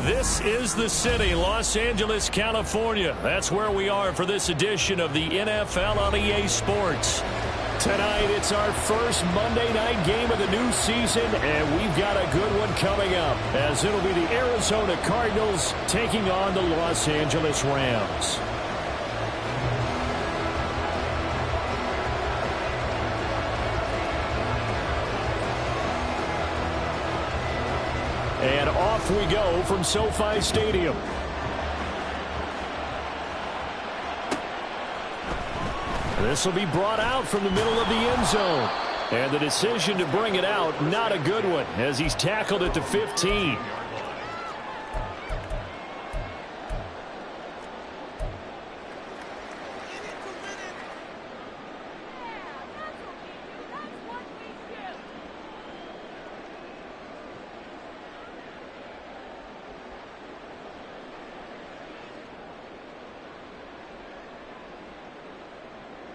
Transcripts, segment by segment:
This is the city, Los Angeles, California. That's where we are for this edition of the NFL on EA Sports. Tonight, it's our first Monday night game of the new season, and we've got a good one coming up, as it'll be the Arizona Cardinals taking on the Los Angeles Rams. And off we go from SoFi Stadium. This will be brought out from the middle of the end zone. And the decision to bring it out, not a good one, as he's tackled at the 15.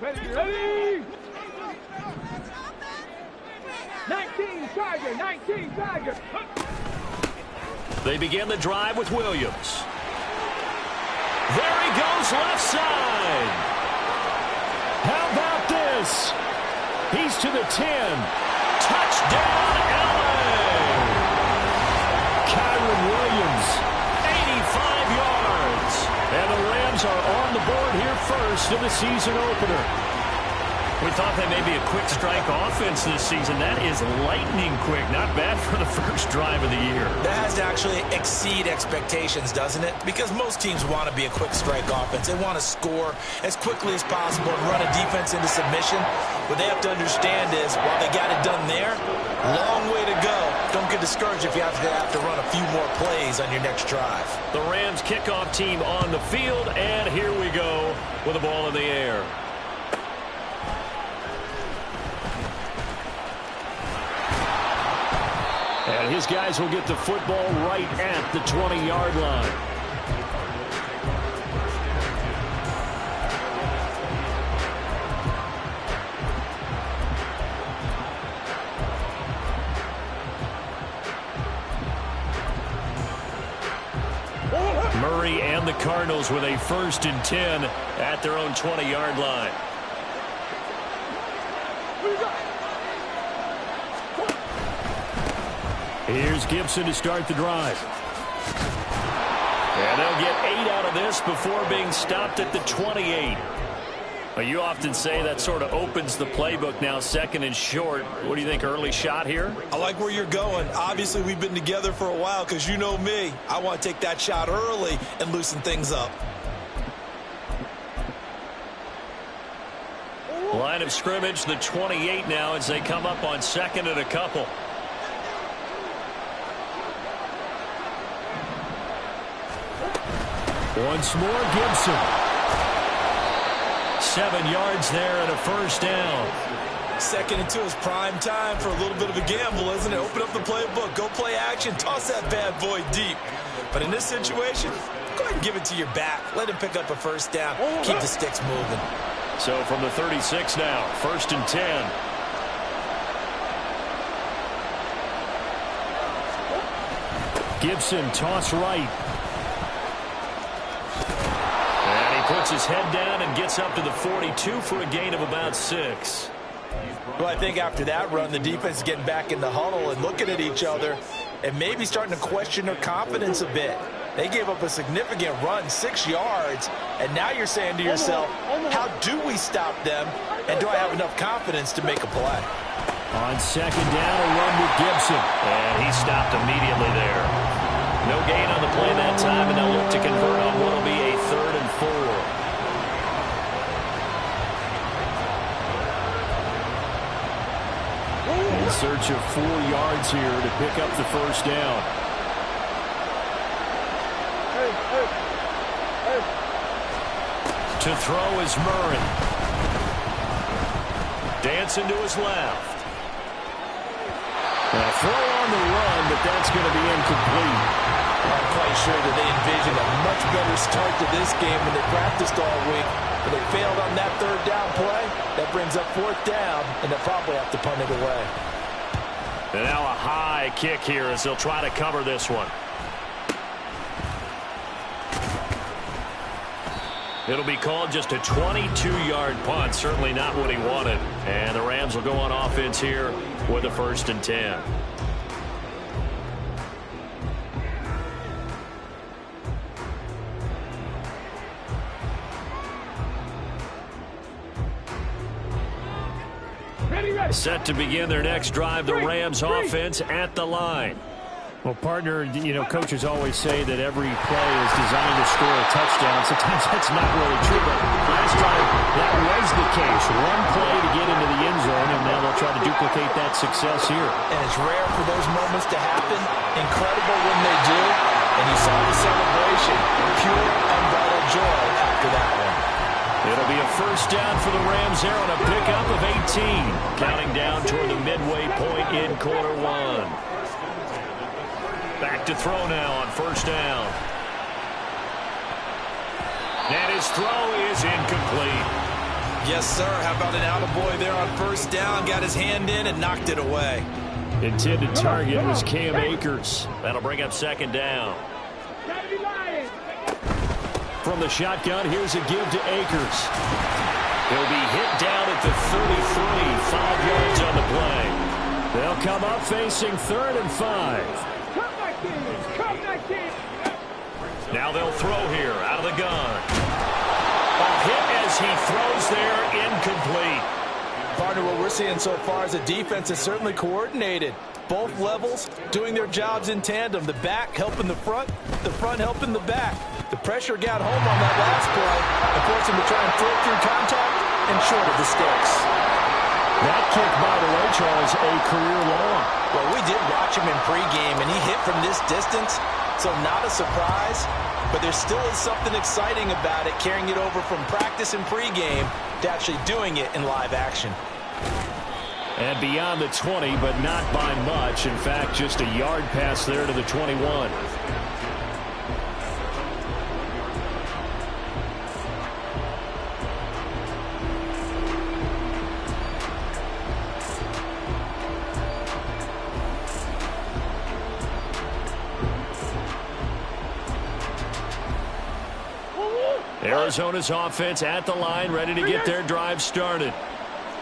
Ready? 19 Tiger. They begin the drive with Williams. There he goes, left side. How about this? He's to the 10. Touchdown, LA. Kyron Williams, 85 yards. And the Rams are on the board here first in the season opener. We thought they may be a quick strike offense this season. That is lightning quick. Not bad for the first drive of the year. That has to actually exceed expectations, doesn't it? Because most teams want to be a quick strike offense. They want to score as quickly as possible and run a defense into submission. What they have to understand is, while they got it done there, long way to go. Don't get discouraged if you have to run a few more plays on your next drive. The Rams kickoff team on the field, and here we go with the ball in the air. And his guys will get the football right at the 20-yard line. Murray and the Cardinals with a 1st and 10 at their own 20-yard line. Here's Gibson to start the drive. And they'll get 8 out of this before being stopped at the 28. Well, you often say that sort of opens the playbook now, 2nd and short. What do you think, early shot here? I like where you're going. Obviously, we've been together for a while because you know me. I want to take that shot early and loosen things up. Line of scrimmage, the 28 now as they come up on 2nd and a couple. Once more, Gibson. 7 yards there and a 1st down. 2nd and 2 is prime time for a little bit of a gamble, isn't it? Open up the playbook, go play action, toss that bad boy deep. But in this situation, go ahead and give it to your back. Let him pick up a 1st down. Keep the sticks moving. So from the 36 now, 1st and 10. Gibson, toss right. Puts his head down and gets up to the 42 for a gain of about 6. Well, I think after that run, the defense is getting back in the huddle and looking at each other and maybe starting to question their confidence a bit. They gave up a significant run, 6 yards, and now you're saying to yourself, how do we stop them, and do I have enough confidence to make a play? On 2nd down, a run with Gibson. And he stopped immediately there. No gain on the play that time, and they'll look to convert on what will be a 3rd and 4. In search search of 4 yards here to pick up the first down. To throw is Murray. Dancing to his left. A throw on the run, but that's going to be incomplete. I'm quite sure that they envisioned a much better start to this game when they practiced all week. But they failed on that 3rd down play. That brings up 4th down, and they'll probably have to punt it away. And now a high kick here as they'll try to cover this one. It'll be called just a 22-yard punt. Certainly not what he wanted. And the Rams will go on offense here with a 1st and 10. Set to begin their next drive, the Rams offense at the line. Well, partner, coaches always say that every play is designed to score a touchdown. Sometimes that's not really true, but last time that was the case. One play to get into the end zone, and now they'll try to duplicate that success here. And it's rare for those moments to happen. Incredible when they do. And you saw the celebration. Pure, unbridled joy after that one. It'll be a 1st down for the Rams there on a pickup of 18. Counting down toward the midway point in quarter 1. Back to throw now on 1st down. And his throw is incomplete. Yes, sir. How about an attaboy there on 1st down? Got his hand in and knocked it away. Intended target was Cam Akers. That'll bring up 2nd down. From the shotgun, here's a give to Akers. He'll be hit down at the 33, 5 yards on the play. They'll come up facing 3rd and 5. Now they'll throw here out of the gun. A hit as he throws there, incomplete. Partner, what we're seeing so far is the defense is certainly coordinated. Both levels doing their jobs in tandem. The back helping the front helping the back. The pressure got home on that last play and forced him to try and throw through contact and short of the sticks. That kick, by the way, Charles, a career long. Well, we did watch him in pregame, and he hit from this distance, so not a surprise. But there still is something exciting about it, carrying it over from practice and pregame to actually doing it in live action. And beyond the 20, but not by much. In fact, just a yard pass there to the 21. Arizona's offense at the line, ready to get their drive started.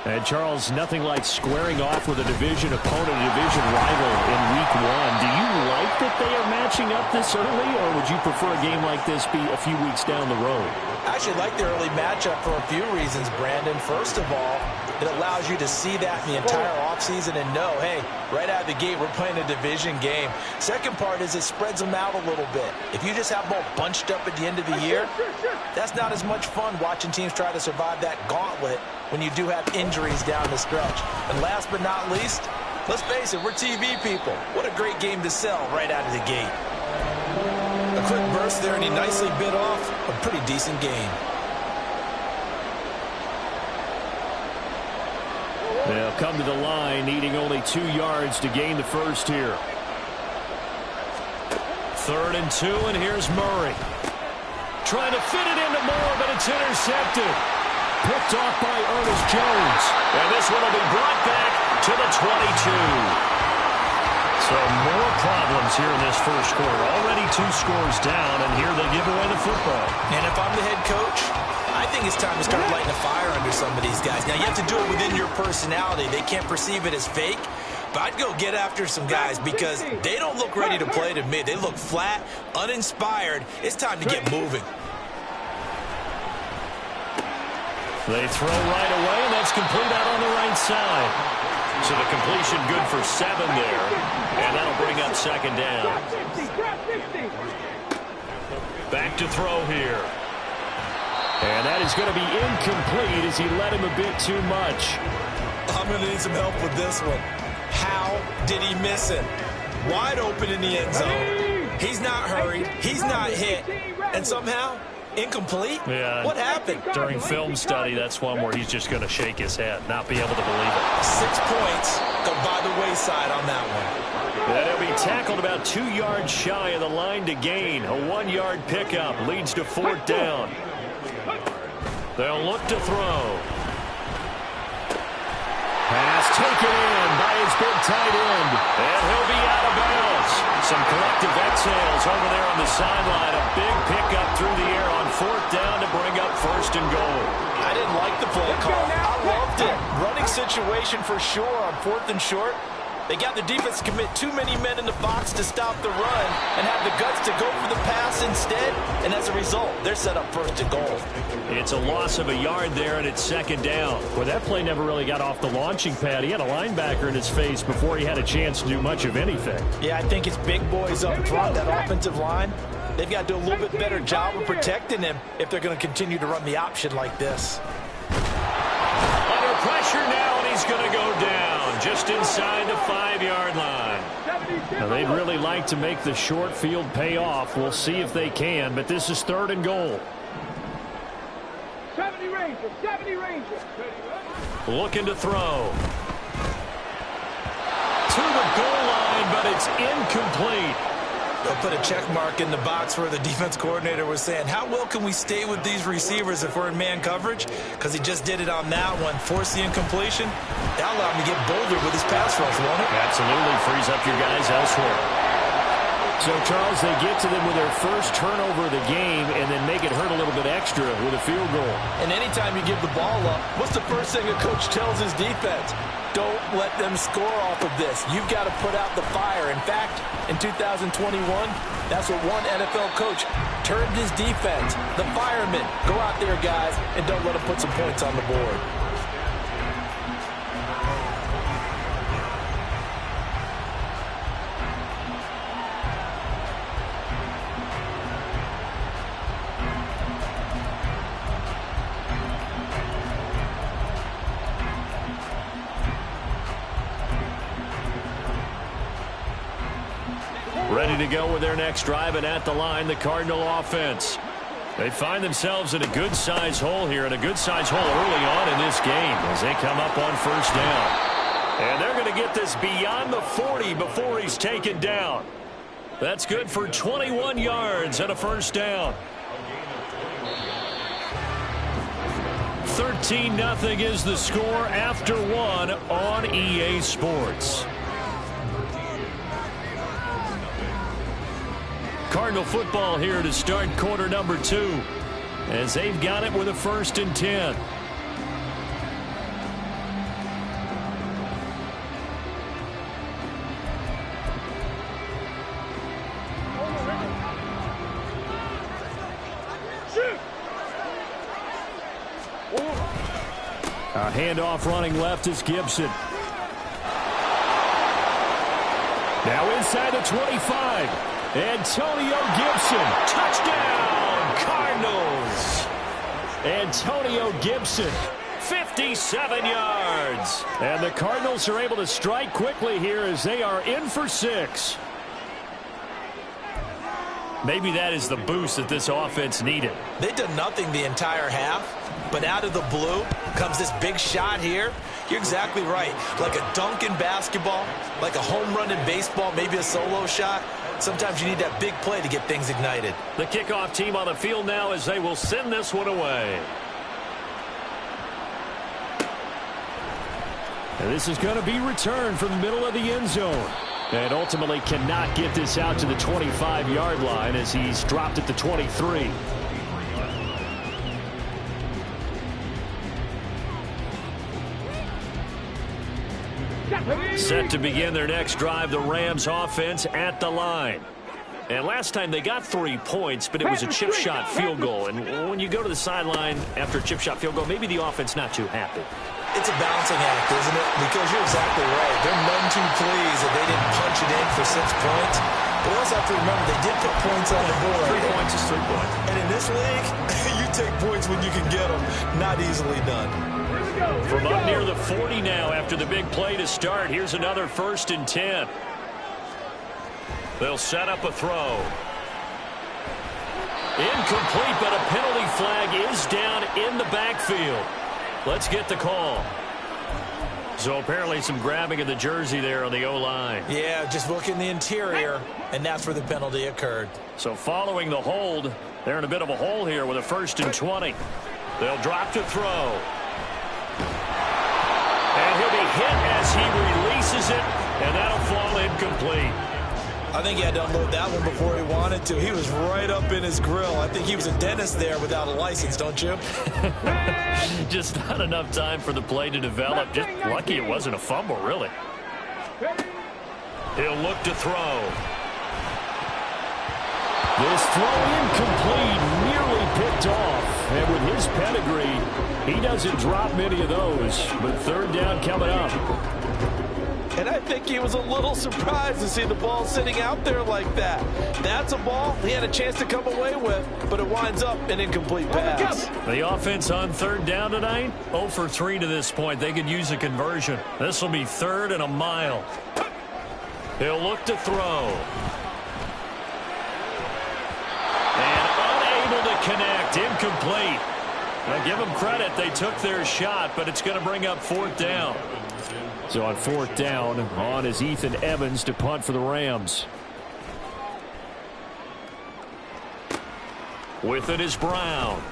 And, Charles, nothing like squaring off with a division opponent, a division rival in Week 1. Do you like that they are matching up this early, or would you prefer a game like this be a few weeks down the road? I actually like the early matchup for a few reasons, Brandon. First of all, it allows you to see that in the entire offseason and know, hey, right out of the gate, we're playing a division game. Second part is it spreads them out a little bit. If you just have them all bunched up at the end of the year, that's not as much fun watching teams try to survive that gauntlet when you do have injuries down the stretch. And last but not least, let's face it, we're TV people. What a great game to sell right out of the gate. A quick burst there, and he nicely bit off a pretty decent game. They'll come to the line, needing only 2 yards to gain the first here. 3rd and 2, and here's Murray. Trying to fit it into Moore, but it's intercepted. Picked off by Ernest Jones. And this one will be brought back to the 22. So more problems here in this first quarter. Already 2 scores down, and here they give away the football. And if I'm the head coach, I think it's time to start lighting a fire under some of these guys. Now, you have to do it within your personality. They can't perceive it as fake. But I'd go get after some guys because they don't look ready to play to me. They look flat, uninspired. It's time to get moving. They throw right away, and that's complete out on the right side. So the completion good for 7 there. And that'll bring up 2nd down. Back to throw here. And that is going to be incomplete as he led him a bit too much. I'm going to need some help with this one. How did he miss him? Wide open in the end zone. He's not hurried. He's not hit. And somehow, incomplete? Yeah. What happened? During film study, that's one where he's just going to shake his head, not be able to believe it. 6 points go by the wayside on that one. And he'll be tackled about 2 yards shy of the line to gain. A 1-yard pickup leads to 4th down. They'll look to throw. Pass taken in by his big tight end. And he'll be out of bounds. Some collective exhales over there on the sideline. A big pickup through the air on 4th down to bring up 1st and goal. I didn't like the play call. I loved it. Running situation for sure on 4th and short. They got the defense to commit too many men in the box to stop the run and have the guts to go for the pass instead. And as a result, they're set up 1st and goal. It's a loss of a yard there, and it's 2nd down. Well, that play never really got off the launching pad. He had a linebacker in his face before he had a chance to do much of anything. Yeah, I think it's big boys up front, that offensive line. They've got to do a little bit better job of protecting him if they're going to continue to run the option like this. Under pressure now, and he's going to go down just inside the 5-yard line. Now, they'd really like to make the short field pay off. We'll see if they can, but this is 3rd and goal. 70 Rangers, 70 Rangers. Looking to throw. To the goal line, but it's incomplete. They'll put a check mark in the box where the defense coordinator was saying, how well can we stay with these receivers if we're in man coverage? Because he just did it on that one. Force the incompletion. That'll allow him to get bolder with his pass rush, won't it? Absolutely. Frees up your guys elsewhere. So, Charles, they get to them with their first turnover of the game and then make it hurt a little bit extra with a field goal. And anytime you give the ball up, what's the first thing a coach tells his defense? Don't let them score off of this. You've got to put out the fire. In fact, in 2021, that's what one NFL coach termed his defense. The firemen. Go out there, guys, and don't let them put some points on the board. Ready to go with their next drive, and at the line, the Cardinal offense. They find themselves in a good-sized hole here, and a good-sized hole early on in this game as they come up on 1st down. And they're going to get this beyond the 40 before he's taken down. That's good for 21 yards and a 1st down. 13-0 is the score after 1 on EA Sports. Cardinal football here to start quarter number 2 as they've got it with a 1st and 10. A handoff running left is Gibson. Now inside the 25. Antonio Gibson, touchdown, Cardinals. Antonio Gibson, 57 yards. And the Cardinals are able to strike quickly here as they are in for 6. Maybe that is the boost that this offense needed. They did nothing the entire half, but out of the blue comes this big shot here. You're exactly right. Like a dunk in basketball, like a home run in baseball, maybe a solo shot. Sometimes you need that big play to get things ignited. The kickoff team on the field now as they will send this one away. And this is going to be returned from the middle of the end zone. And ultimately cannot get this out to the 25-yard line as he's dropped at the 23. Set to begin their next drive, the Rams offense at the line. And last time they got 3 points, but it was a chip shot field goal. And when you go to the sideline after a chip shot field goal, maybe the offense not too happy. It's a balancing act, isn't it? Because you're exactly right. They're none too pleased that they didn't punch it in for 6 points. But we also have to remember they did put points on the board. 3 points is 3 points. And in this league, you take points when you can get them. Not easily done. From up near the 40 now after the big play to start. Here's another 1st and 10. They'll set up a throw. Incomplete, but a penalty flag is down in the backfield. Let's get the call. So apparently some grabbing of the jersey there on the O-line. Yeah, just look in the interior, and that's where the penalty occurred. So following the hold, they're in a bit of a hole here with a 1st and 20. They'll drop to throw. And he'll be hit as he releases it, and that'll fall incomplete. I think he had to unload that one before he wanted to. He was right up in his grill. I think he was a dentist there without a license, don't you? Just not enough time for the play to develop. Just lucky it wasn't a fumble, really. He'll look to throw. This throw incomplete, nearly picked off. And with his pedigree, he doesn't drop many of those. But 3rd down coming up. And I think he was a little surprised to see the ball sitting out there like that. That's a ball he had a chance to come away with, but it winds up an incomplete pass. The offense on 3rd down tonight, 0 for 3 to this point. They could use a conversion. This will be 3rd and a mile. He'll look to throw. And unable to connect. Incomplete. Now give them credit. They took their shot, but it's going to bring up 4th down. So on 4th down, on is Ethan Evans to punt for the Rams. With it is Brown.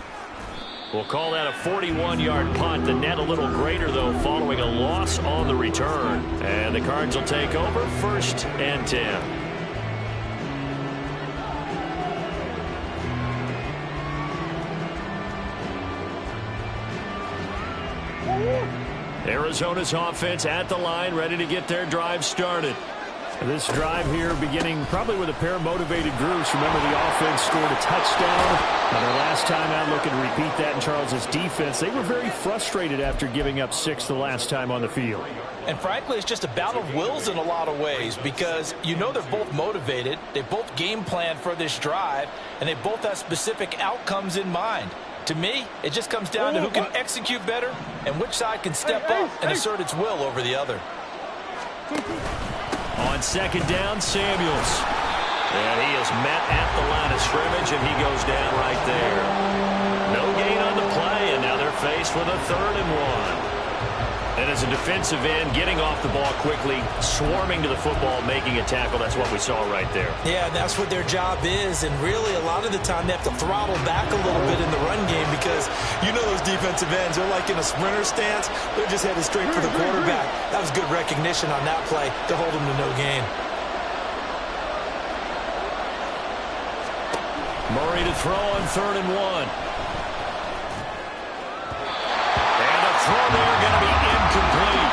We'll call that a 41-yard punt. The net a little greater, though, following a loss on the return. And the Cards will take over 1st and 10. Arizona's offense at the line, ready to get their drive started. This drive here beginning probably with a pair of motivated groups. Remember, the offense scored a touchdown. Now their last time out, looking to repeat that in Charles's defense. They were very frustrated after giving up 6 the last time on the field. And frankly, it's just a battle of wills in a lot of ways because you know they're both motivated. They both game plan for this drive, and they both have specific outcomes in mind. To me, it just comes down to who can execute better and which side can step up and assert its will over the other. On 2nd down, Samuels. And he is met at the line of scrimmage, and he goes down right there. No gain on the play, and now they're faced with a 3rd and 1. And as a defensive end, getting off the ball quickly, swarming to the football, making a tackle, that's what we saw right there. Yeah, that's what their job is, and really a lot of the time they have to throttle back a little bit in the run game because you know those defensive ends, they're like in a sprinter stance. They're just headed straight for the quarterback. That was good recognition on that play to hold them to no gain. Murray to throw on 3rd and 1. Throw there going to be incomplete.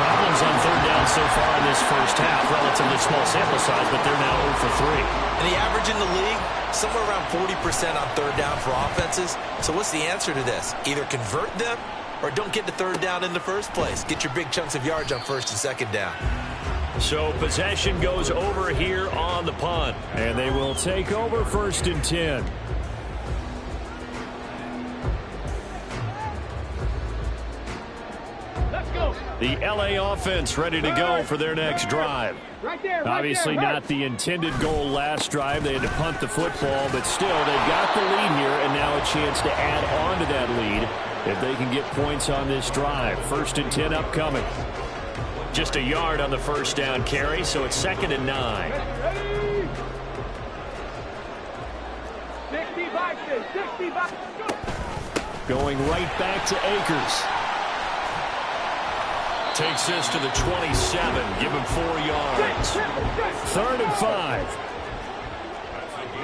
Problems on 3rd down so far in this first half. Relatively small sample size, but they're now 0 for 3. And the average in the league, somewhere around 40% on 3rd down for offenses. So what's the answer to this? Either convert them or don't get to 3rd down in the first place. Get your big chunks of yards on 1st and 2nd down. So possession goes over here on the punt. And they will take over 1st and 10. The LA offense ready to go for their next drive. Obviously not the intended goal last drive. They had to punt the football, but still they've got the lead here and now a chance to add on to that lead if they can get points on this drive. 1st and 10 upcoming. Just a yard on the 1st down carry, so it's 2nd and 9. 65. Going right back to Akers. Takes this to the 27. Give him 4 yards. 3rd and 5.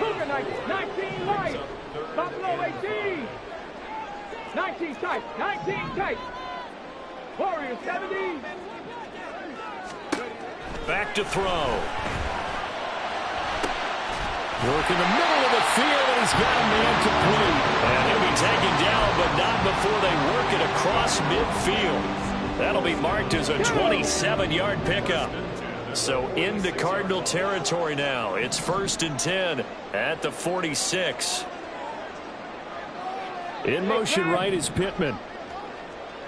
Cougar 19 Lions. Buffalo 18. 19 tight. 19 tight. Warriors 70. Back to throw. Work in the middle of the field, and he's got a man complete. And he'll be taken down, but not before they work it across midfield. That'll be marked as a 27-yard pickup. So into Cardinal territory now. It's 1st and 10 at the 46. In motion right is Pittman.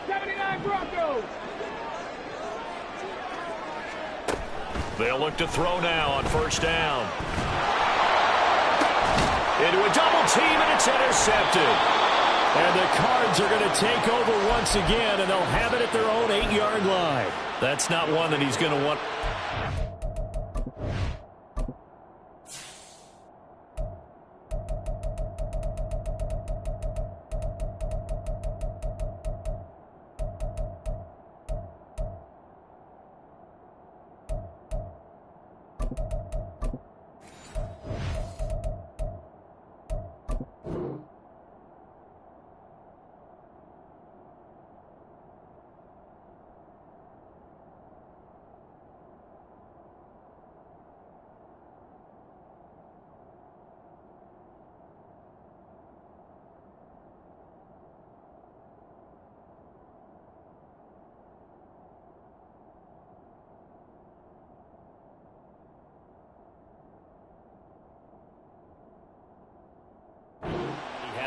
70 Broncos. They'll look to throw now on first down. Into a double team, and it's intercepted. And the Cards are going to take over once again, and they'll have it at their own 8-yard line. That's not one that he's going to want.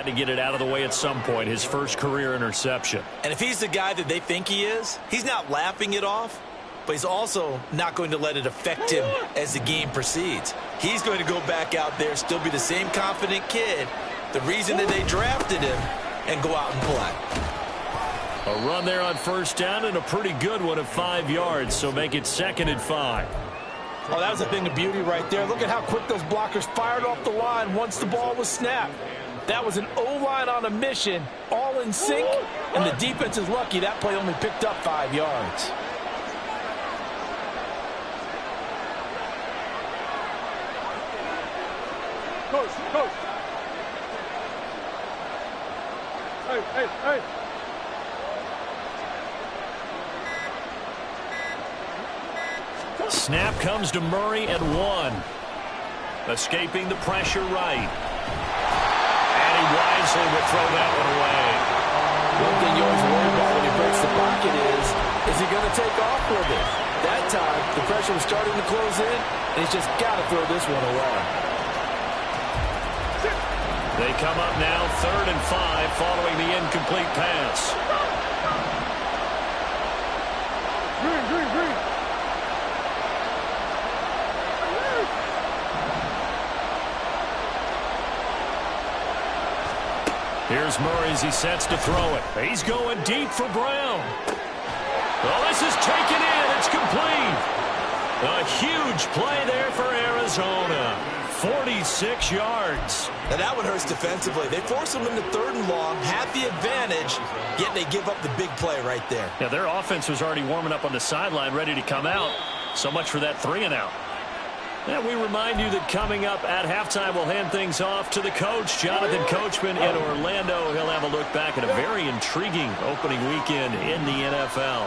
To get it out of the way at some point, his first career interception. And if he's the guy that they think he is, he's not laughing it off, but he's also not going to let it affect him as the game proceeds. He's going to go back out there, still be the same confident kid, the reason that they drafted him, and go out and play. A run there on first down, and a pretty good one of 5 yards, so make it 2nd and 5. Oh, that was a thing of beauty right there. Look at how quick those blockers fired off the line once the ball was snapped. That was an O-line on a mission, all in sync, and the defense is lucky that play only picked up 5 yards. Coach. Hey. Snap comes to Murray at 1. Escaping the pressure right. And he wisely will throw that one away. One thing you always worry about when he breaks the pocket is he going to take off with it? That time, the pressure was starting to close in, and he's just got to throw this one away. They come up now 3rd and 5 following the incomplete pass. Green. Here's Murray as he sets to throw it. He's going deep for Brown. Well, this is taken in. It's complete. A huge play there for Arizona. 46 yards. Now that one hurts defensively. They force them into 3rd and long, have the advantage, yet they give up the big play right there. Yeah, their offense was already warming up on the sideline, ready to come out. So much for that 3-and-out. And we remind you that coming up at halftime, we'll hand things off to the coach, Jonathan Coachman in Orlando. He'll have a look back at a very intriguing opening weekend in the NFL.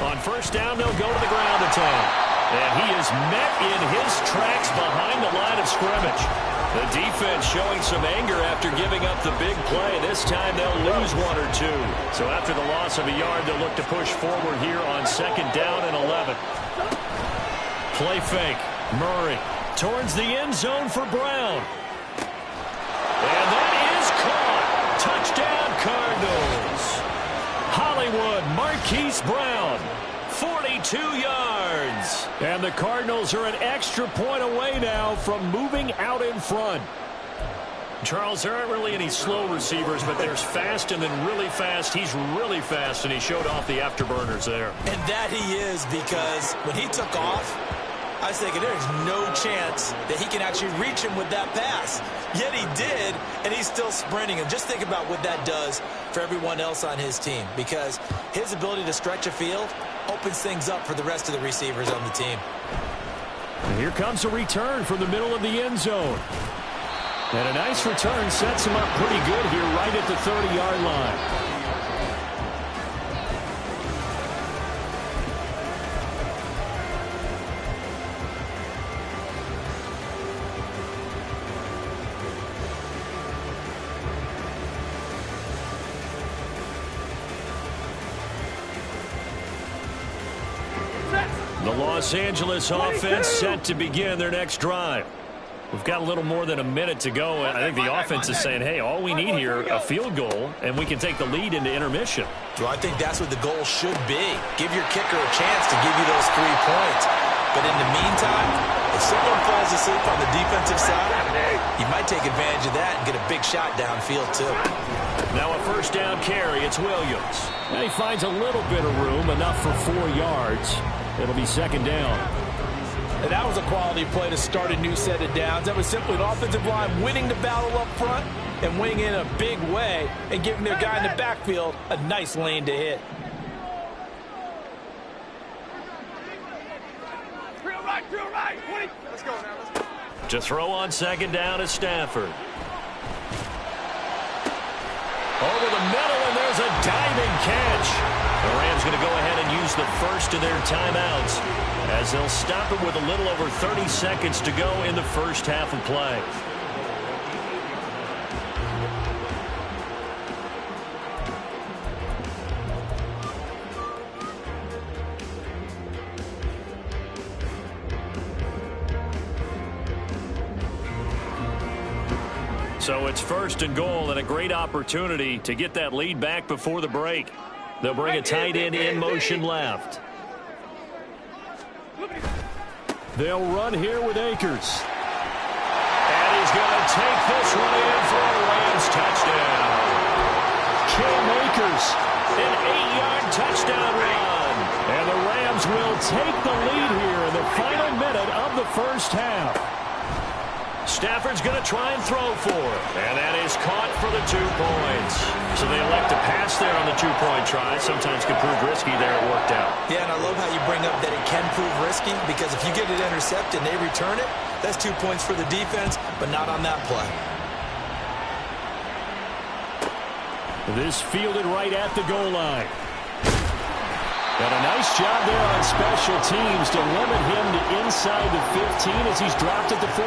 On first down, they'll go to the ground attack. And he is met in his tracks behind the line of scrimmage. The defense showing some anger after giving up the big play. This time they'll lose 1 or 2. So after the loss of a yard, they'll look to push forward here on 2nd down and 11. Play fake. Murray towards the end zone for Brown. And that is caught. Touchdown, Cardinals. Hollywood Marquise Brown. 42 yards. And the Cardinals are an extra point away now from moving out in front. Charles, there aren't really any slow receivers, but there's fast and then really fast. He's really fast, and he showed off the afterburners there. And that he is, because when he took off, I was thinking there's no chance that he can actually reach him with that pass. Yet he did, and he's still sprinting. And just think about what that does for everyone else on his team, because his ability to stretch a field opens things up for the rest of the receivers on the team. And here comes a return from the middle of the end zone. And a nice return sets him up pretty good here right at the 30-yard line. The Los Angeles offense set to begin their next drive. We've got a little more than a minute to go. I think the offense is saying, hey, all we need here, a field goal, and we can take the lead into intermission. Well, I think that's what the goal should be. Give your kicker a chance to give you those 3 points. But in the meantime, if someone falls asleep on the defensive side, you might take advantage of that and get a big shot downfield, too. Now a first down carry. It's Williams. And he finds a little bit of room, enough for 4 yards. It'll be second down. And that was a quality play to start a new set of downs. That was simply an offensive line winning the battle up front and winning in a big way and giving their guy in the backfield a nice lane to hit. Drill right. Let's go now. Let's go. To throw on second down is Stafford. Over the middle, and there's a diving catch. The Rams going to go ahead and use the first of their timeouts as they'll stop it with a little over 30 seconds to go in the first half of play. So it's first and goal and a great opportunity to get that lead back before the break. They'll bring a tight end in motion left. They'll run here with Akers. And he's going to take this one in for a Rams touchdown. Cam Akers, an 8-yard touchdown run. And the Rams will take the lead here in the final minute of the first half. Stafford's going to try and throw for it. And that is caught for the 2 points. So they elect to pass there on the 2-point try. Sometimes can prove risky. There it worked out. Yeah, and I love how you bring up that it can prove risky, because if you get it intercepted and they return it, that's 2 points for the defense, but not on that play. This fielded right at the goal line. And a nice job there on special teams to limit him to inside the 15 as he's dropped at the 14.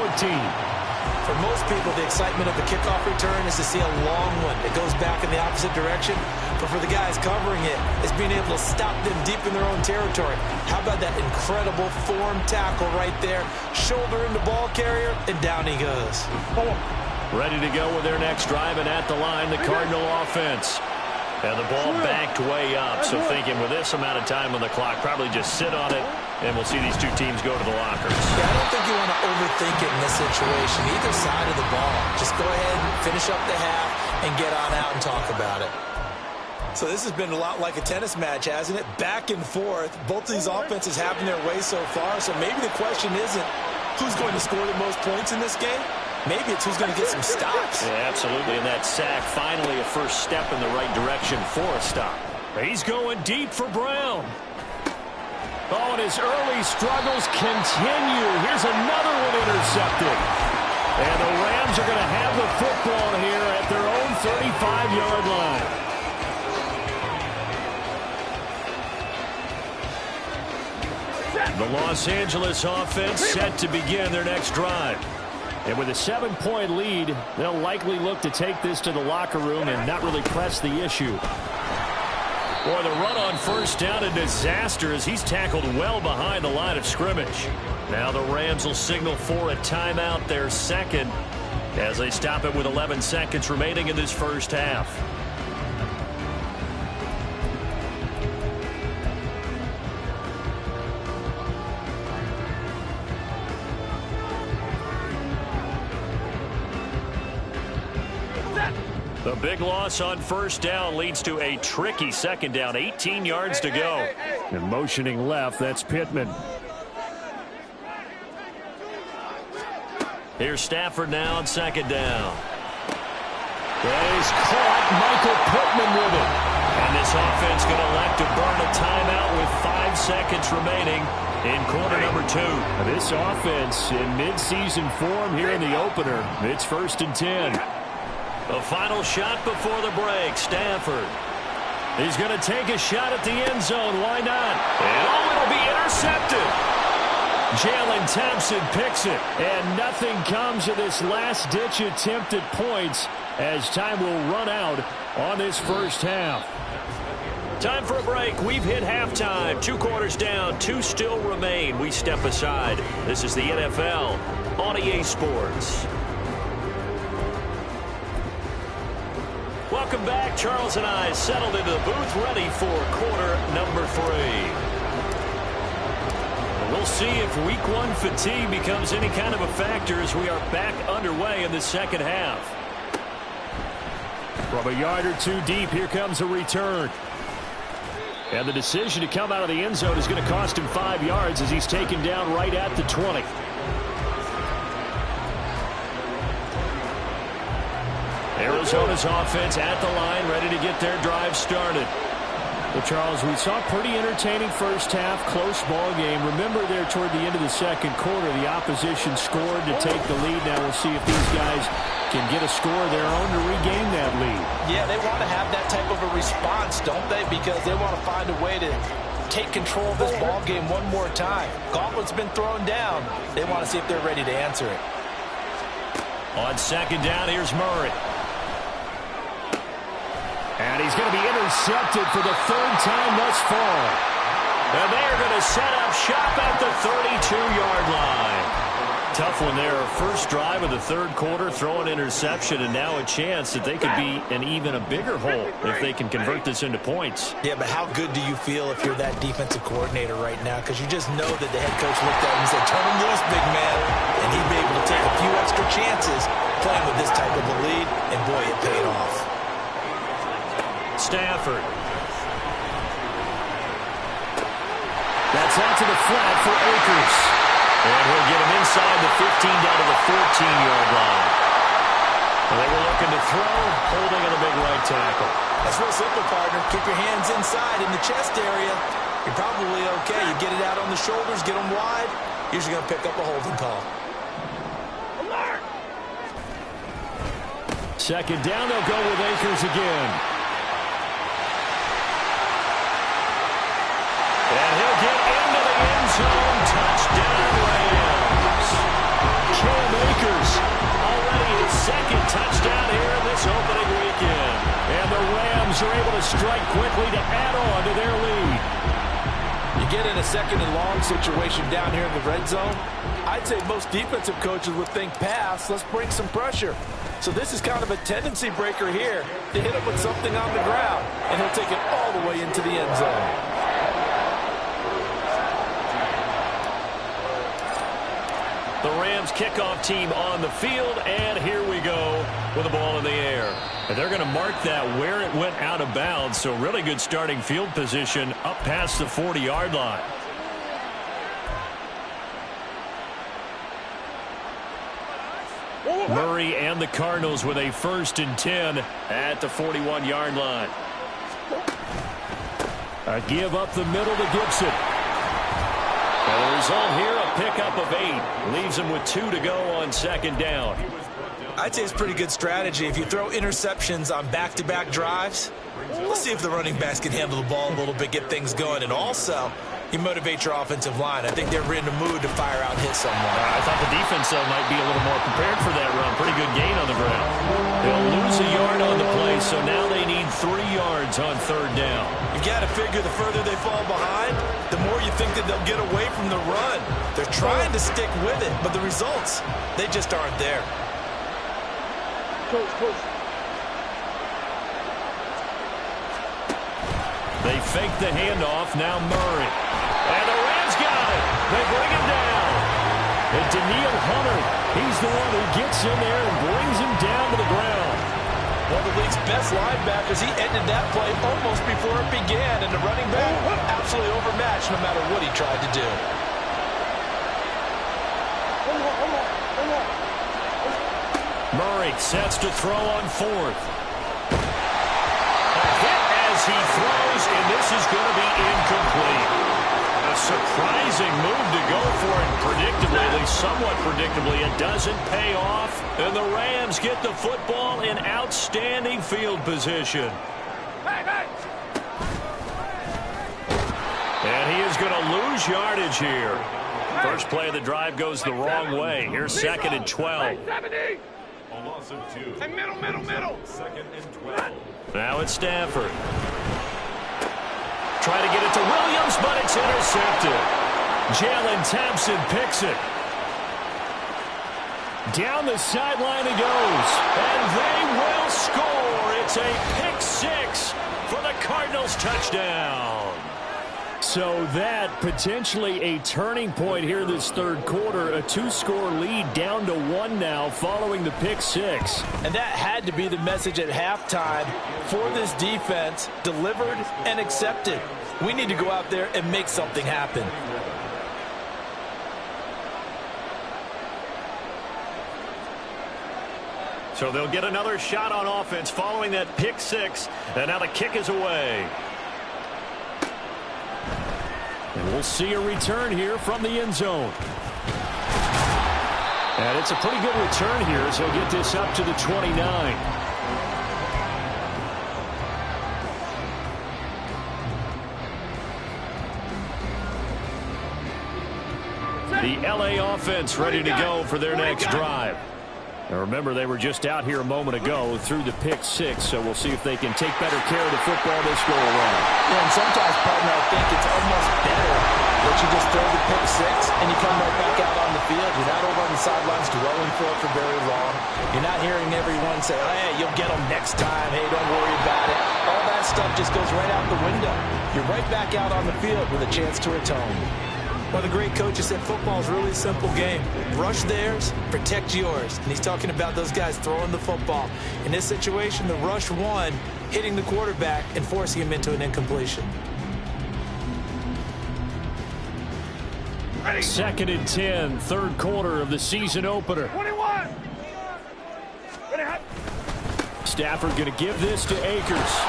For most people, the excitement of the kickoff return is to see a long one that goes back in the opposite direction. But for the guys covering it, it's being able to stop them deep in their own territory. How about that incredible form tackle right there? Shoulder into ball carrier, and down he goes. Ready to go with their next drive, and at the line, the Cardinal offense. And the ball backed way up, so thinking with this amount of time on the clock, probably just sit on it, and we'll see these two teams go to the lockers. Yeah, I don't think you want to overthink it in this situation, either side of the ball. Just go ahead and finish up the half and get on out and talk about it. So this has been a lot like a tennis match, hasn't it? Back and forth. Both of these offenses having their way so far, so maybe the question isn't who's going to score the most points in this game. Maybe it's who's going to get some stops. Yeah, absolutely. And that sack, finally a first step in the right direction for a stop. He's going deep for Brown. Oh, and his early struggles continue. Here's another one intercepted. And the Rams are going to have the football here at their own 35-yard line. The Los Angeles offense set to begin their next drive. And with a 7-point lead, they'll likely look to take this to the locker room and not really press the issue. Boy, the run on first down, a disaster as he's tackled well behind the line of scrimmage. Now the Rams will signal for a timeout, their second, as they stop it with 11 seconds remaining in this first half. The big loss on first down leads to a tricky second down. 18 yards to go. And motioning left, that's Pittman. Here's Stafford now on second down. He's caught Michael Pittman with it. And this offense going to elect to burn a timeout with 5 seconds remaining in quarter number 2. This offense in midseason form here in the opener. It's 1st and 10. The final shot before the break, Stafford. He's going to take a shot at the end zone. Why not? And it'll be intercepted. Jalen Thompson picks it. And nothing comes of this last-ditch attempt at points as time will run out on this first half. Time for a break. We've hit halftime. 2 quarters down. 2 still remain. We step aside. This is the NFL on EA Sports. Welcome back. Charles and I settled into the booth, ready for quarter number 3. We'll see if week 1 fatigue becomes any kind of a factor as we are back underway in the second half. From a yard or 2 deep, here comes a return. And the decision to come out of the end zone is going to cost him 5 yards as he's taken down right at the 20. Arizona's offense at the line, ready to get their drive started. Well, Charles, we saw a pretty entertaining first half, close ball game. Remember there toward the end of the second quarter, the opposition scored to take the lead. Now we'll see if these guys can get a score of their own to regain that lead. Yeah, they want to have that type of a response, don't they? Because they want to find a way to take control of this ball game one more time. Gauntlet's been thrown down. They want to see if they're ready to answer it. On second down, here's Murray. And he's going to be intercepted for the 3rd time thus far. And they are going to set up shop at the 32-yard line. Tough one there. First drive of the 3rd quarter, throw an interception, and now a chance that they could be in even a bigger hole if they can convert this into points. Yeah, but how good do you feel if you're that defensive coordinator right now? Because you just know that the head coach looked at him and said, turn him loose, big man. And he'd be able to take a few extra chances playing with this type of a lead, and boy, it paid off. Stafford. That's out to the flat for Akers. And he'll get him inside the 15 down to the 14-yard line. And they were looking to throw, holding on the big right tackle. That's real simple, partner. Keep your hands inside in the chest area. You're probably okay. You get it out on the shoulders, get them wide. Usually going to pick up a holding call. Second down, they'll go with Akers again. And he'll get into the end zone. Touchdown, Rams. Cam Akers already his 2nd touchdown here in this opening weekend. And the Rams are able to strike quickly to add on to their lead. You get in a 2nd and long situation down here in the red zone. I'd say most defensive coaches would think pass. Let's bring some pressure. So this is kind of a tendency breaker here to hit him with something on the ground. And he'll take it all the way into the end zone. The Rams kickoff team on the field, and here we go with the ball in the air. And they're going to mark that where it went out of bounds, so really good starting field position up past the 40-yard line. Murray and the Cardinals with a 1st and 10 at the 41-yard line. A give up the middle to Gibson. And the result here, a pickup of 8. Leaves him with 2 to go on second down. I'd say it's pretty good strategy. If you throw interceptions on back-to-back drives, let's see if the running backs can handle the ball a little bit, get things going. And also, you motivate your offensive line. I think they're in the mood to fire out and hit someone. I thought the defense, though, might be a little more prepared for that run. Pretty good gain on the ground. They'll lose a yard on the play, so now they need 3 yards on 3rd down. You've got to figure the further they fall behind, the more you think that they'll get away from the run. They're trying to stick with it, but the results, they just aren't there. They fake the handoff. Now Murray. And the Rams got it. They bring him down. And Daniil Hunter, he's the one who gets in there and brings him down to the ground. One of the league's best linebackers, he ended that play almost before it began. And the running back, absolutely overmatched no matter what he tried to do. Murray sets to throw on 4th. A hit as he throws, and this is going to be incomplete. A surprising move to go for it predictably, at least somewhat predictably. It doesn't pay off, and the Rams get the football in outstanding field position. And he is going to lose yardage here. First play of the drive goes the wrong way. Here's 2nd and 12. A loss of 2. And middle. 2nd and 12. Now it's Stafford. try to get it to Williams, but it's intercepted. Jalen Thompson picks it. Down the sideline he goes, and they will score. It's a pick six for the Cardinals touchdown. So that potentially a turning point here this third quarter. A 2-score lead down to 1 now following the pick six. And that had to be the message at halftime for this defense. Delivered and accepted. We need to go out there and make something happen. So they'll get another shot on offense following that pick six. And now the kick is away. And we'll see a return here from the end zone. And it's a pretty good return here as he'll get this up to the 29. The LA offense ready to go for their next drive. Now remember, they were just out here a moment ago through the pick six, so we'll see if they can take better care of the football this go around. Yeah, and sometimes, partner, I think it's almost better that you just throw the pick six and you come right back out on the field. You're not over on the sidelines dwelling for it for very long. You're not hearing everyone say, hey, you'll get them next time. Hey, don't worry about it. All that stuff just goes right out the window. You're right back out on the field with a chance to atone. Well, the great coach has said football is really a simple game. Rush theirs, protect yours. And he's talking about those guys throwing the football. In this situation, the rush won, hitting the quarterback and forcing him into an incompletion. Ready. 2nd and 10, third quarter of the season opener. 21. Ready, hot. Stafford going to give this to Akers.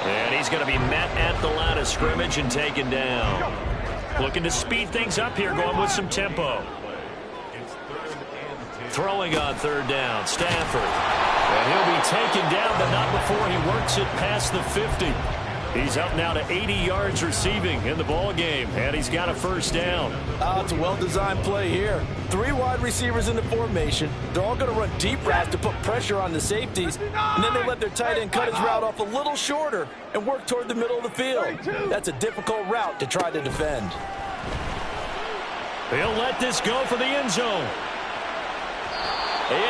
And he's going to be met at the line of scrimmage and taken down. Looking to speed things up here, going with some tempo. Throwing on third down, Stafford. And he'll be taken down, but not before he works it past the 50. He's up now to 80 yards receiving in the ball game, and he's got a first down. It's a well-designed play here. 3 wide receivers in the formation. They're all going to run deep routes to put pressure on the safeties, and then they let their tight end cut his route off a little shorter and work toward the middle of the field. That's a difficult route to try to defend. He'll let this go for the end zone.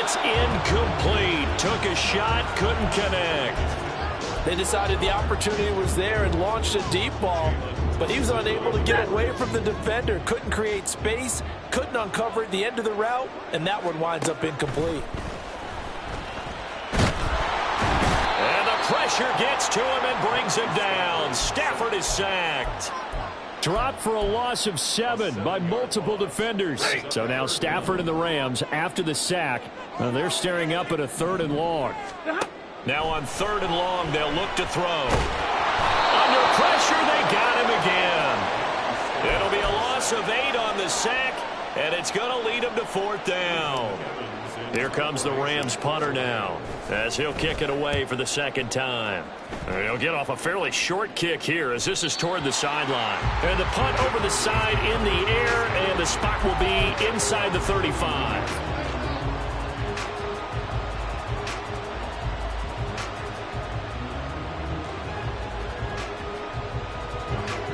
It's incomplete. Took a shot, couldn't connect. They decided the opportunity was there and launched a deep ball, but he was unable to get away from the defender, couldn't create space, couldn't uncover at the end of the route, and that one winds up incomplete. And the pressure gets to him and brings him down. Stafford is sacked. Dropped for a loss of 7 by multiple defenders. So now Stafford and the Rams, after the sack, they're staring up at a 3rd and long. Now on 3rd and long, they'll look to throw. Under pressure, they got him again. It'll be a loss of 8 on the sack, and it's going to lead him to 4th down. Here comes the Rams punter now, as he'll kick it away for the 2nd time. He'll get off a fairly short kick here, as this is toward the sideline. And the punt over the side in the air, and the spot will be inside the 35.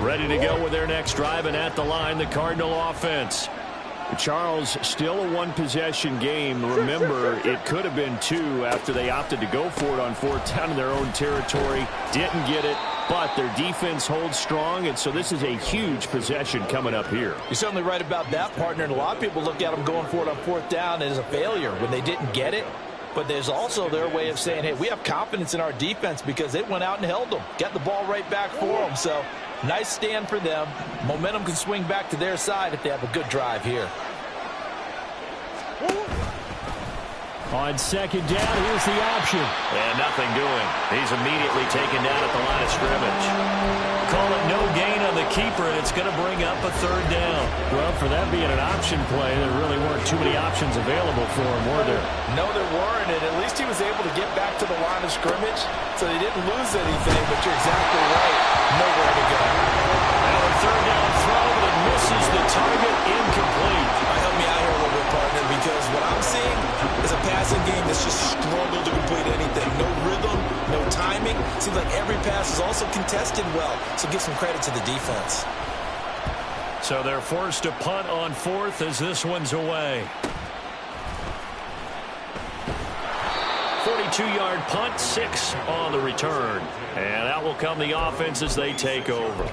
Ready to go with their next drive, and at the line, the Cardinal offense. Charles, still a one-possession game. Remember, it could have been 2 after they opted to go for it on 4th down in their own territory. Didn't get it, but their defense holds strong, and so this is a huge possession coming up here. You're certainly right about that, partner, and a lot of people look at them going for it on 4th down as a failure when they didn't get it. But there's also their way of saying, hey, we have confidence in our defense because they went out and held them. Got the ball right back for them. So nice stand for them. Momentum can swing back to their side if they have a good drive here. On 2nd down, here's the option. And nothing doing. He's immediately taken down at the line of scrimmage. Call it no gain on the keeper, and it's going to bring up a 3rd down. Well, for that being an option play, there really weren't too many options available for him, were there? No, there weren't, and at least he was able to get back to the line of scrimmage, so they didn't lose anything, but you're exactly right. Nowhere to go. Now a 3rd down throw, but it misses the target, incomplete. Help me out here a little bit, partner, because what I'm seeing is a passing game that's just struggled to complete anything. No rhythm, no timing. Seems like every pass is all also contested well, so give some credit to the defense. So they're forced to punt on fourth as this one's away. 42-yard punt, 6 on the return. And out will come the offense as they take over.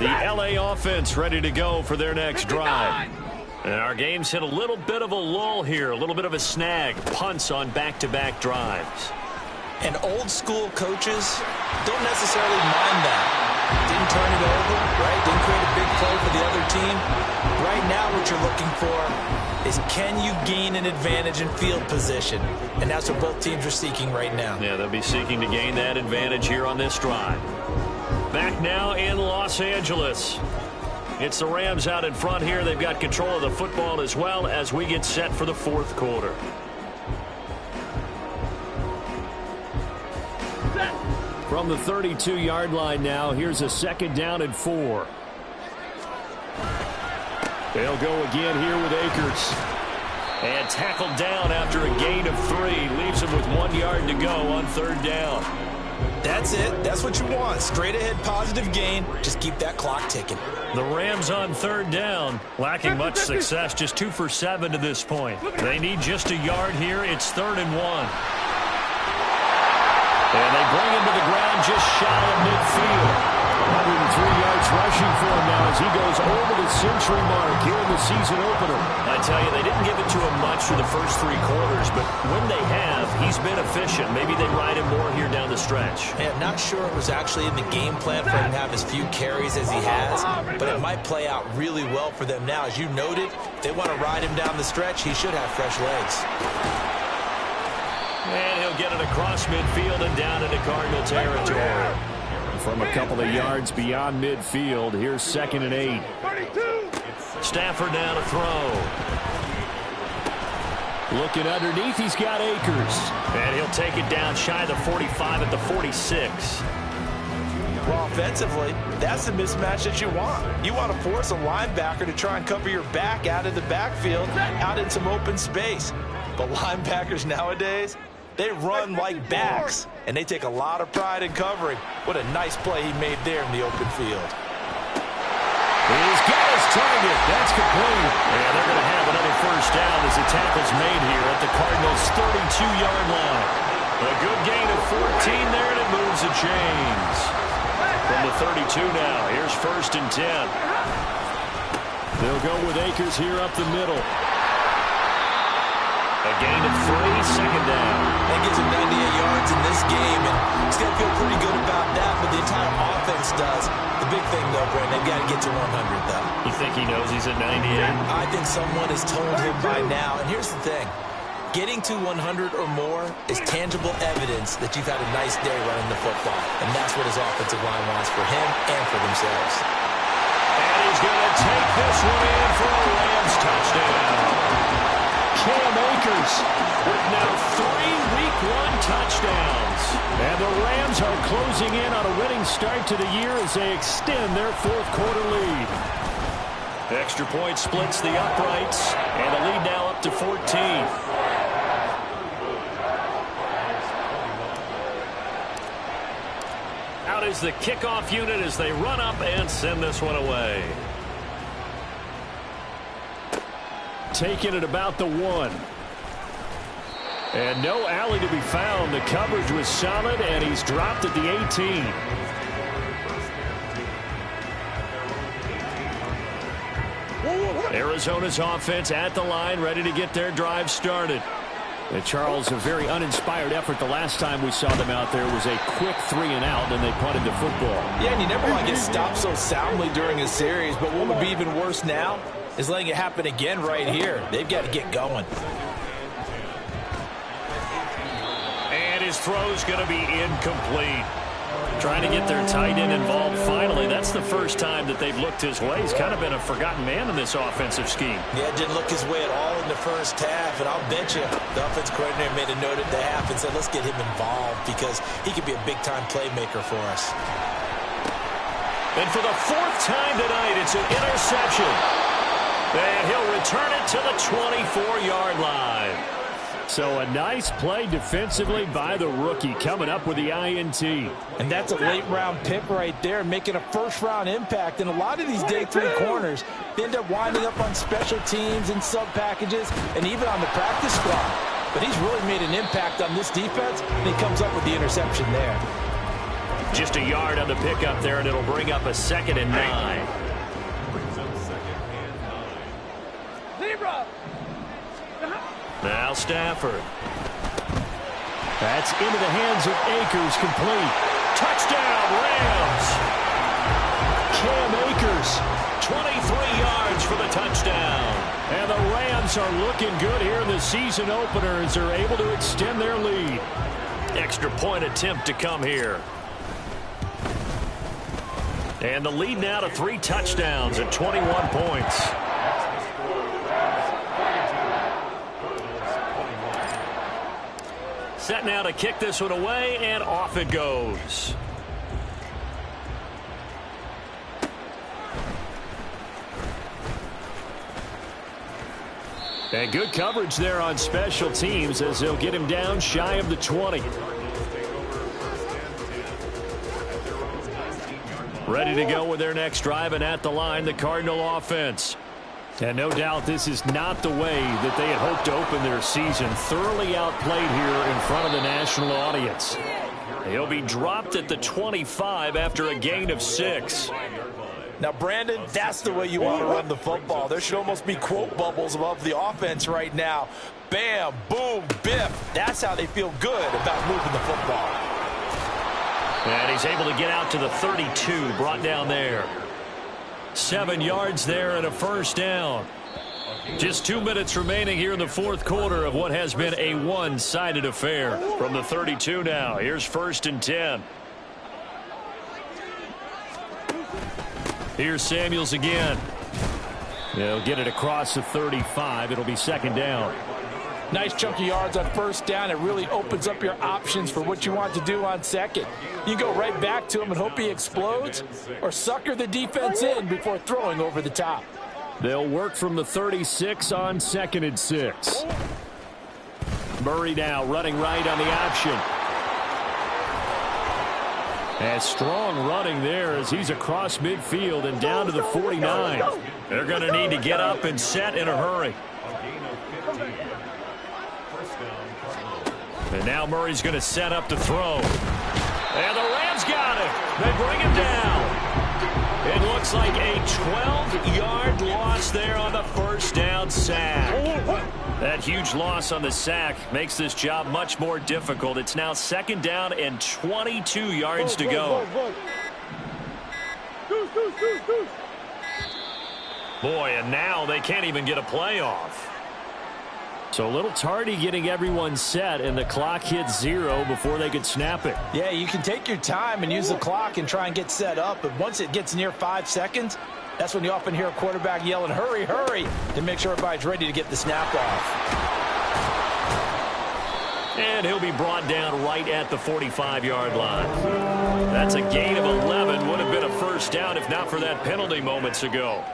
The LA offense ready to go for their next drive. And our game's hit a little bit of a lull here, a little bit of a snag. Punts on back-to-back drives. And old school coaches don't necessarily mind that. Didn't turn it over, right? Didn't create a big play for the other team. Right now what you're looking for is, can you gain an advantage in field position? And that's what both teams are seeking right now. Yeah, they'll be seeking to gain that advantage here on this drive. Back now in Los Angeles. It's the Rams out in front here. They've got control of the football as well as we get set for the fourth quarter. From the 32-yard line now, here's a 2nd down and 4. They'll go again here with Akers. And tackled down after a gain of 3. Leaves him with 1 yard to go on 3rd down. That's it. That's what you want. Straight ahead positive gain. Just keep that clock ticking. The Rams on 3rd down. Lacking much success. Just 2 for 7 to this point. They need just a yard here. It's 3rd and 1. And they bring him to the ground just shy of midfield. 103 yards rushing for him now as he goes over the century mark here in the season opener. I tell you, they didn't give it to him much for the first 3 quarters, but when they have, he's been efficient. Maybe they ride him more here down the stretch. Yeah, I'm not sure it was actually in the game plan for him to have as few carries as he has, but it might play out really well for them now. As you noted, if they want to ride him down the stretch, he should have fresh legs. And he'll get it across midfield and down into Cardinal territory. From a couple of yards beyond midfield, here's 2nd and 8. Stafford now to throw. Looking underneath, he's got Akers. And he'll take it down shy of the 45 at the 46. Well, offensively, that's the mismatch that you want. You want to force a linebacker to try and cover your back out of the backfield, out in some open space. But linebackers nowadays, they run like backs, and they take a lot of pride in covering. What a nice play he made there in the open field. He's got his target. That's complete. And they're going to have another first down as the tackle's made here at the Cardinals' 32-yard line. A good gain of 14 there, and it moves the chains. From the 32 now, here's 1st and 10. They'll go with Akers here up the middle. A gain of 3, 2nd down. That gives him 98 yards in this game, and he's going to feel pretty good about that, but the entire offense does. The big thing, though, Brent, they've got to get to 100, though. You think he knows he's at 98? I think someone has told him by now, and here's the thing. Getting to 100 or more is tangible evidence that you've had a nice day running the football, and that's what his offensive line wants for him and for themselves. And he's going to take this one in for a Rams touchdown. Cam Akers with now 3 Week 1 touchdowns. And the Rams are closing in on a winning start to the year as they extend their 4th quarter lead. Extra point splits the uprights, and the lead now up to 14. Out is the kickoff unit as they run up and send this one away. Taking it about the 1. And no alley to be found. The coverage was solid, and he's dropped at the 18. Arizona's offense at the line, ready to get their drive started. And Charles, a very uninspired effort. The last time we saw them out there was a quick 3 and out, and they punted the football. Yeah, and you never want to get stopped so soundly during a series, but what would be even worse now is letting it happen again right here. They've got to get going. And his throw's going to be incomplete. Trying to get their tight end involved finally. That's the first time that they've looked his way. He's kind of been a forgotten man in this offensive scheme. Yeah, it didn't look his way at all in the first half, and I'll bet you the offense coordinator made a note at the half and said, let's get him involved because he could be a big-time playmaker for us. And for the 4th time tonight, it's an interception. And he'll return it to the 24-yard line. So a nice play defensively by the rookie, coming up with the INT. And that's a late-round pick right there, making a first-round impact. And a lot of these day 3 corners, they end up winding up on special teams and sub-packages and even on the practice squad. But he's really made an impact on this defense, and he comes up with the interception there. Just a yard on the pickup there, and it'll bring up a 2nd and 9. Now Stafford. That's into the hands of Akers, complete. Touchdown, Rams. Cam Akers, 23 yards for the touchdown. And the Rams are looking good here in the season opener as they're able to extend their lead. Extra point attempt to come here. And the lead now to 3 touchdowns at 21 points. Set now to kick this one away, and off it goes. And good coverage there on special teams as they'll get him down shy of the 20. Ready to go with their next drive, and at the line, the Cardinal offense. And no doubt this is not the way that they had hoped to open their season. Thoroughly outplayed here in front of the national audience. He'll be dropped at the 25 after a gain of 6. Now, Brandon, that's the way you want to run the football. There should almost be quote bubbles above the offense right now. Bam, boom, biff. That's how they feel good about moving the football. And he's able to get out to the 32, brought down there. 7 yards there and a first down. Just 2 minutes remaining here in the fourth quarter of what has been a one-sided affair. From the 32 now, here's 1st and 10. Here's Samuels again. They'll get it across the 35. It'll be 2nd down. Nice chunk of yards on 1st down. It really opens up your options for what you want to do on 2nd. You go right back to him and hope he explodes, or sucker the defense in before throwing over the top. They'll work from the 36 on 2nd and 6. Murray now running right on the option. And strong running there as he's across midfield and down to the 49. They're going to need to get up and set in a hurry. And now Murray's going to set up to throw. And the Rams got it. They bring him down. It looks like a 12-yard loss there on the 1st down sack. That huge loss on the sack makes this job much more difficult. It's now 2nd down and 22 yards to go. Boy, and now they can't even get a play off. So a little tardy getting everyone set, and the clock hits 0 before they could snap it. Yeah, you can take your time and use the clock and try and get set up, but once it gets near 5 seconds, that's when you often hear a quarterback yelling, hurry, hurry, to make sure everybody's ready to get the snap off. And he'll be brought down right at the 45-yard line. That's a gain of 11. Would have been a 1st down if not for that penalty moments ago.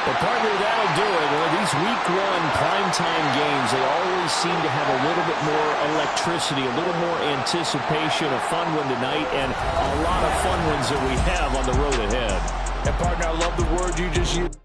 Well, partner, that'll do it. Well, these week 1 primetime games, they always seem to have a little bit more electricity, a little more anticipation, a fun one tonight, and a lot of fun ones that we have on the road ahead. And, partner, I love the word you just used.